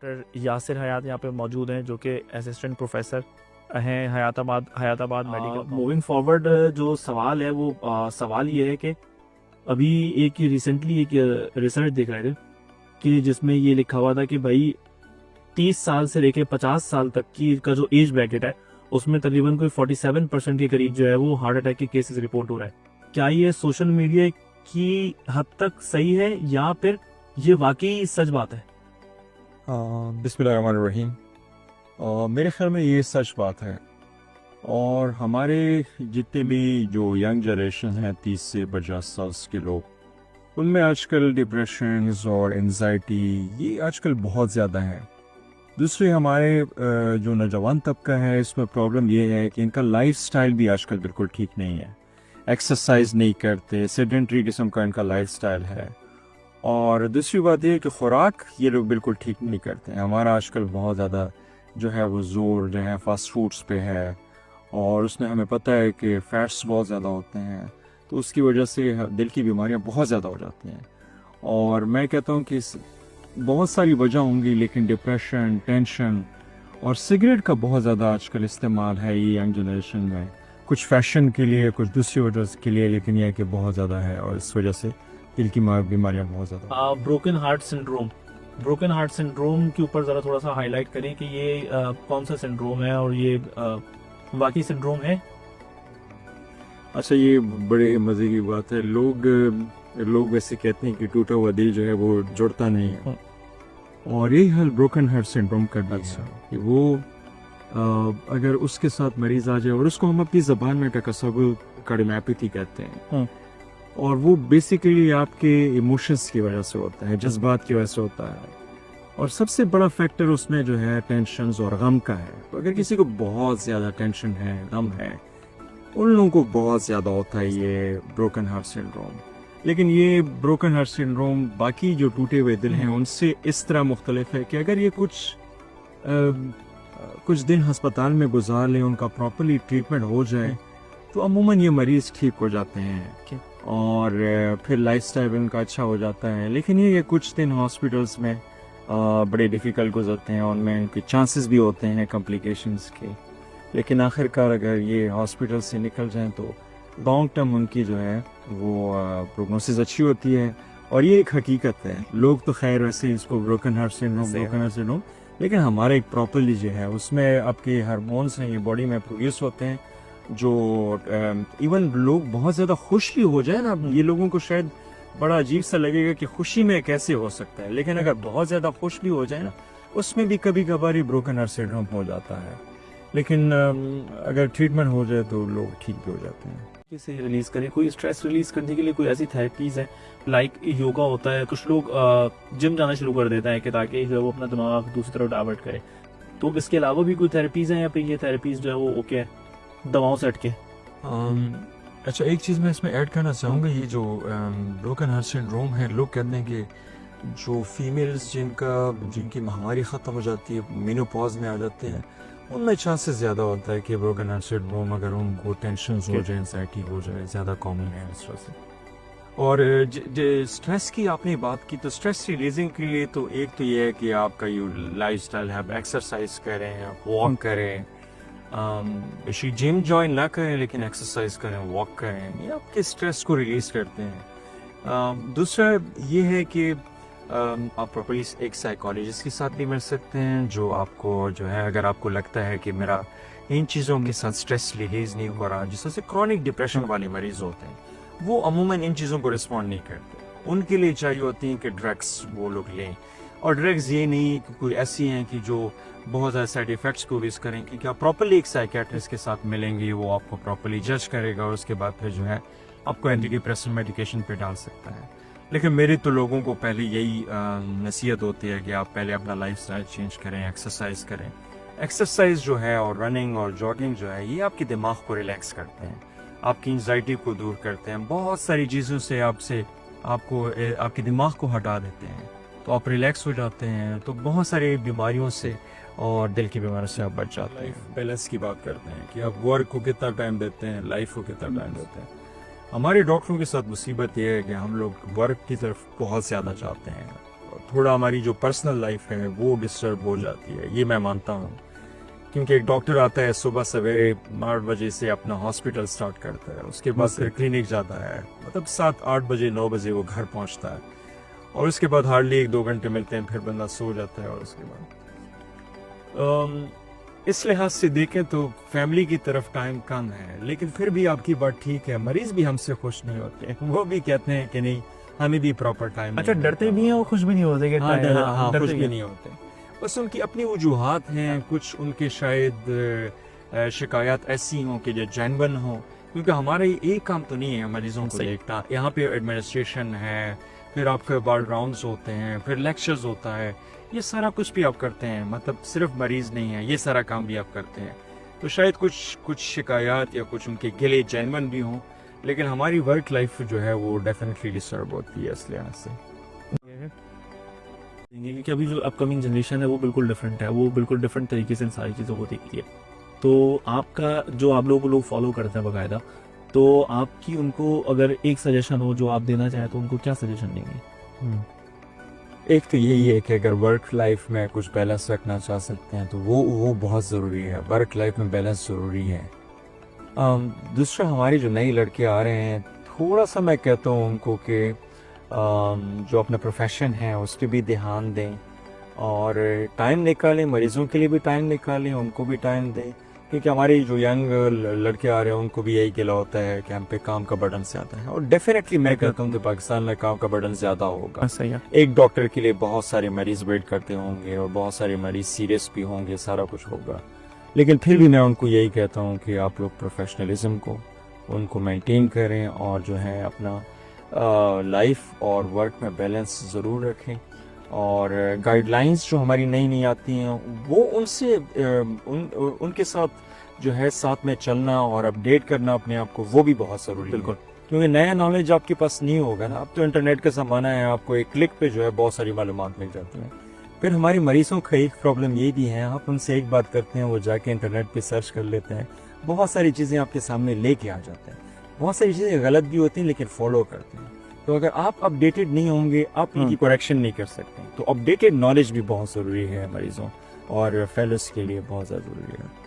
Doctor Yasir حیات یہاں پہ موجود ہیں جو کہ اسسٹنٹ پروفیسر ہیں حیات آباد میڈیکل. موونگ فارورڈ جو سوال ہے وہ سوال یہ ہے کہ ابھی ایک ریسنٹلی ایک ریسرچ دیکھ رہے تھے کہ جس میں یہ لکھا ہوا تھا کہ بھائی 30 سال سے لے کے 50 سال تک کی کا جو ایج بریکٹ ہے اس میں تقریباً کوئی 47% کے قریب جو ہے وہ ہارٹ اٹیک کے کیسز رپورٹ ہو رہا ہے. کیا یہ سوشل میڈیا کی حد تک صحیح ہے یا پھر یہ واقعی سچ بات ہے؟ بسم اللہ الرحمن الرحیم. میرے خیال میں یہ سچ بات ہے، اور ہمارے جتنے بھی جو ینگ جنریشن ہیں 30 سے 50 سال کے لوگ، ان میں آج کل ڈپریشنز اور انزائٹی یہ آج کل بہت زیادہ ہے. دوسرے ہمارے جو نوجوان طبقہ ہے اس میں پرابلم یہ ہے کہ ان کا لائف سٹائل بھی آج کل بالکل ٹھیک نہیں ہے. ایکسرسائز نہیں کرتے، سیڈنٹری قسم کا ان کا لائف سٹائل ہے. اور دوسری بات یہ ہے کہ خوراک یہ لوگ بالکل ٹھیک نہیں کرتے ہیں. ہمارا آج کل بہت زیادہ جو ہے وہ زور جو ہے فاسٹ فوڈس پہ ہے، اور اس میں ہمیں پتہ ہے کہ فیٹس بہت زیادہ ہوتے ہیں، تو اس کی وجہ سے دل کی بیماریاں بہت زیادہ ہو جاتی ہیں. اور میں کہتا ہوں کہ بہت ساری وجہ ہوں گی، لیکن ڈپریشن، ٹینشن اور سگریٹ کا بہت زیادہ آج کل استعمال ہے یہ ینگ جنریشن میں، کچھ فیشن کے لیے، کچھ دوسری وجہ کے لیے، لیکن یہ کہ بہت زیادہ ہے، اور اس وجہ سے دل کی بیماریاں بہت زیادہ. بروکن ہارٹ سنڈروم کے اوپر ذرا تھوڑا سا ہائی لائٹ کریں کہ یہ کون سا سنڈروم ہے اور یہ واقعی سنڈروم ہے؟ اچھا، یہ بڑے مزے کی بات ہے. لوگ ویسے کہتے ہیں کہ ٹوٹا ہوا دل جو ہے وہ جڑتا نہیں ہے، اور یہ حل بروکن ہارٹ سنڈروم کا بھی ہے کہ وہ اگر اس کے ساتھ مریض آ جائے، اور اس کو ہم اپنی زبان میں ٹکاسبل کارڈیومیوپیتھی کہتے ہیں، اور وہ بیسیکلی آپ کے ایموشنز کی وجہ سے ہوتا ہے، جذبات کی وجہ سے ہوتا ہے. اور سب سے بڑا فیکٹر اس میں جو ہے ٹینشنز اور غم کا ہے. تو اگر کسی کو بہت زیادہ ٹینشن ہے، غم ہے، ان لوگوں کو بہت زیادہ ہوتا ہے یہ بروکن ہارٹ سنڈروم. لیکن یہ بروکن ہارٹ سنڈروم باقی جو ٹوٹے ہوئے دل ہیں ان سے اس طرح مختلف ہے کہ اگر یہ کچھ دن ہسپتال میں گزار لیں، ان کا پراپرلی ٹریٹمنٹ ہو جائے، تو عموماً یہ مریض ٹھیک ہو جاتے ہیں اور پھر لائف سٹائل ان کا اچھا ہو جاتا ہے. لیکن یہ کچھ دن ہاسپٹلس میں بڑے ڈیفیکلٹ گزرتے ہیں، ان میں ان کے چانسز بھی ہوتے ہیں کمپلیکیشنز کے. لیکن آخر کار اگر یہ ہاسپٹل سے نکل جائیں تو لانگ ٹرم ان کی جو ہے وہ پروگنوسس اچھی ہوتی ہے. اور یہ ایک حقیقت ہے. لوگ تو خیر ویسے اس کو بروکن ہارٹ سنڈروم، لیکن ہمارا ایک پراپرلی جو ہے اس میں آپ کے ہارمونس ہیں یہ باڈی میں پروڈیوس ہوتے ہیں، جو ایون لوگ بہت زیادہ خوش بھی ہو جائے نا، یہ لوگوں کو شاید بڑا عجیب سا لگے گا کہ خوشی میں کیسے ہو سکتا ہے، لیکن اگر بہت زیادہ خوش بھی ہو جائے نا، اس میں بھی کبھی کبھار ہی بروکن ہارٹ سنڈروم ہو جاتا ہے. لیکن اگر ٹریٹمنٹ ہو جائے تو لوگ ٹھیک بھی ہو جاتے ہیں. کیسے ریلیز کریں؟ کوئی اسٹریس ریلیز کرنے کے لیے کوئی ایسی تھراپیز ہیں؟ لائک یوگا ہوتا ہے، کچھ لوگ جم جانا شروع کر دیتا ہے کہ تاکہ جو وہ اپنا دماغ دوسری طرف ڈائیورٹ کرے. تو اس کے علاوہ بھی کوئی تھراپیز ہیں یا پھر یہ تھراپیز جو ہے وہ اوکے ہے دواؤں سے ہٹ کے؟ اچھا، ایک چیز میں اس میں ایڈ کرنا چاہوں گا. یہ جو بروکن ہارٹ سنڈروم ہے، لوگ کہتے ہیں کہ جو فیمیلز جن کی ماہواری ختم ہو جاتی ہے، مینوپاز میں آ جاتے ہیں، ان میں چانسز زیادہ ہوتا ہے کہ بروکن ہارٹ سنڈروم اگر ان کو ٹینشنز ہو جائے، انزائٹی ہو جائے، زیادہ کامن ہے اس طرح سے. اور اسٹریس کی آپ نے بات کی، تو اسٹریس ریلیزنگ کے لیے تو ایک تو یہ ہے کہ آپ کا یہ لائف سٹائل ہے، آپ ایکسرسائز کریں، واک کریں، جم جوائن نہ کریں لیکن ایکسرسائز کریں، واک کریں، یہ آپ کے اسٹریس کو ریلیز کرتے ہیں. دوسرا یہ ہے کہ آپ پراپرلی ایک سائیکالوجسٹ کے ساتھ بھی مل سکتے ہیں، جو آپ کو جو ہے اگر آپ کو لگتا ہے کہ میرا ان چیزوں کے ساتھ اسٹریس ریلیز نہیں ہو رہا، جس طرح سے کرونک ڈپریشن والے مریض ہوتے ہیں، وہ عموماً ان چیزوں کو رسپونڈ نہیں کرتے. ان کے لیے چاہیے ہوتی ہیں کہ ڈرگس وہ لوگ لیں. اور ڈرگز یہ نہیں کہ کوئی ایسی ہیں کہ جو بہت زیادہ سائڈ ایفیکٹس کو ریز کریں، کیونکہ آپ پراپرلی ایک سائیکیٹرسٹ کے ساتھ ملیں گے، وہ آپ کو پراپرلی جج کرے گا، اور اس کے بعد پھر جو ہے آپ کو اینٹی ڈپریسنٹ میڈیکیشن پہ ڈال سکتا ہے. لیکن میری تو لوگوں کو پہلے یہی نصیحت ہوتی ہے کہ آپ پہلے اپنا لائف سٹائل چینج کریں، ایکسرسائز کریں. ایکسرسائز جو ہے اور رننگ اور جاگنگ جو ہے یہ آپ کے دماغ کو ریلیکس کرتے ہیں، آپ کی انزائٹی کو دور کرتے ہیں، بہت ساری چیزوں سے آپ کے دماغ کو ہٹا دیتے ہیں، تو آپ ریلیکس ہو جاتے ہیں، تو بہت ساری بیماریوں سے اور دل کی بیماریوں سے آپ بچ جاتے ہیں. بیلنس کی بات کرتے ہیں کہ آپ ورک کو کتنا ٹائم دیتے ہیں، لائف کو کتنا ٹائم دیتے ہیں. ہمارے ڈاکٹروں کے ساتھ مصیبت یہ ہے کہ ہم لوگ ورک کی طرف بہت زیادہ چاہتے ہیں، تھوڑا ہماری جو پرسنل لائف ہے وہ ڈسٹرب ہو جاتی ہے، یہ میں مانتا ہوں، کیونکہ ایک ڈاکٹر آتا ہے صبح سویرے 8 بجے سے اپنا ہاسپٹل سٹارٹ کرتا ہے، اس کے بعد پھر کلینک جاتا ہے، مطلب 7-8 بجے 9 بجے وہ گھر پہنچتا ہے، اور اس کے بعد ہارڈلی 1-2 گھنٹے ملتے ہیں، پھر بندہ سو جاتا ہے، اور اس کے بعد اس لحاظ سے دیکھیں تو فیملی کی طرف ٹائم کم ہے، لیکن پھر بھی آپ کی بات ٹھیک ہے، مریض بھی ہم سے خوش نہیں ہوتے، وہ بھی کہتے ہیں کہ نہیں ہمیں بھی پراپر ٹائم، اچھا ڈرتے بھی ہیں اور خوش بھی نہیں ہوتے کہ ہاں خوش بھی نہیں ہوتے، بس ان کی اپنی وجوہات ہیں، کچھ ان کے شاید شکایات ایسی ہوں کہ جو جینون ہوں، کیونکہ ہمارا ایک کام تو نہیں ہے مریضوں کو دیکھنا، یہاں پہ ایڈمنسٹریشن ہے، پھر آپ کے بارڈ راؤنڈز ہوتے ہیں، پھر لیکچرز ہوتا ہے، یہ سارا کچھ بھی آپ کرتے ہیں، مطلب صرف مریض نہیں ہے، یہ سارا کام بھی آپ کرتے ہیں، تو شاید کچھ شکایات یا کچھ ان کے گلے جینون بھی ہوں، لیکن ہماری ورک لائف جو ہے وہ ڈیفینیٹلی ڈسٹرب ہوتی ہے اس لحاظ سے۔ کیونکہ ابھی جو اپ کمنگ جنریشن ہے وہ بالکل ڈفرینٹ ہے، وہ بالکل ڈفرینٹ طریقے سے ان ساری چیزوں کو دیکھتی ہے، تو آپ کا جو آپ لوگ فالو کرتے ہیں باقاعدہ، تو آپ کی ان کو اگر ایک سجیشن ہو جو آپ دینا چاہیں تو ان کو کیا سجیشن دیں گے؟ ایک تو یہی ہے کہ اگر ورک لائف میں کچھ بیلنس رکھنا چاہ سکتے ہیں تو وہ بہت ضروری ہے، ورک لائف میں بیلنس ضروری ہے۔ دوسرا، ہماری جو نئی لڑکے آ رہے ہیں، تھوڑا سا میں کہتا ہوں ان کو کہ جو اپنا پروفیشن ہے اس پہ بھی دھیان دیں، اور ٹائم نکالیں، مریضوں کے لیے بھی ٹائم نکالیں، ان کو بھی ٹائم دیں، کیونکہ ہماری جو ینگ لڑکے آ رہے ہیں ان کو بھی یہی گلا ہوتا ہے کہ ہم پہ کام کا برڈن زیادہ ہے، اور ڈیفینیٹلی میں کہتا ہوں کہ پاکستان میں کام کا برڈن زیادہ ہوگا، صحیح ہے، ایک ڈاکٹر کے لیے بہت سارے مریض ویٹ کرتے ہوں گے، اور بہت سارے مریض سیریس بھی ہوں گے، سارا کچھ ہوگا، لیکن پھر بھی میں ان کو یہی کہتا ہوں کہ آپ لوگ پروفیشنلزم کو ان کو مینٹین کریں، اور جو ہے اپنا لائف اور ورک میں بیلنس ضرور رکھیں، اور گائیڈ لائنز جو ہماری نئی آتی ہیں وہ ان سے ان کے ساتھ جو ہے ساتھ میں چلنا اور اپڈیٹ کرنا اپنے آپ کو، وہ بھی بہت ضروری ہے، بالکل، کیونکہ نیا نالج آپ کے پاس نہیں ہوگا نا، اب تو انٹرنیٹ کا زمانہ ہے، آپ کو ایک کلک پہ جو ہے بہت ساری معلومات مل جاتی ہیں۔ پھر ہماری مریضوں کا ایک پرابلم یہ بھی ہے، آپ ان سے ایک بات کرتے ہیں، وہ جا کے انٹرنیٹ پہ سرچ کر لیتے ہیں، بہت ساری چیزیں آپ کے سامنے لے کے آ جاتے ہیں، بہت ساری چیزیں غلط بھی ہوتی ہیں لیکن فالو کرتے ہیں، تو اگر آپ اپڈیٹڈ نہیں ہوں گے آپ ان کی کریکشن نہیں کر سکتے، تو اپڈیٹڈ نالج بھی بہت ضروری ہے مریضوں اور فیلوز کے لیے بہت زیادہ ضروری ہے۔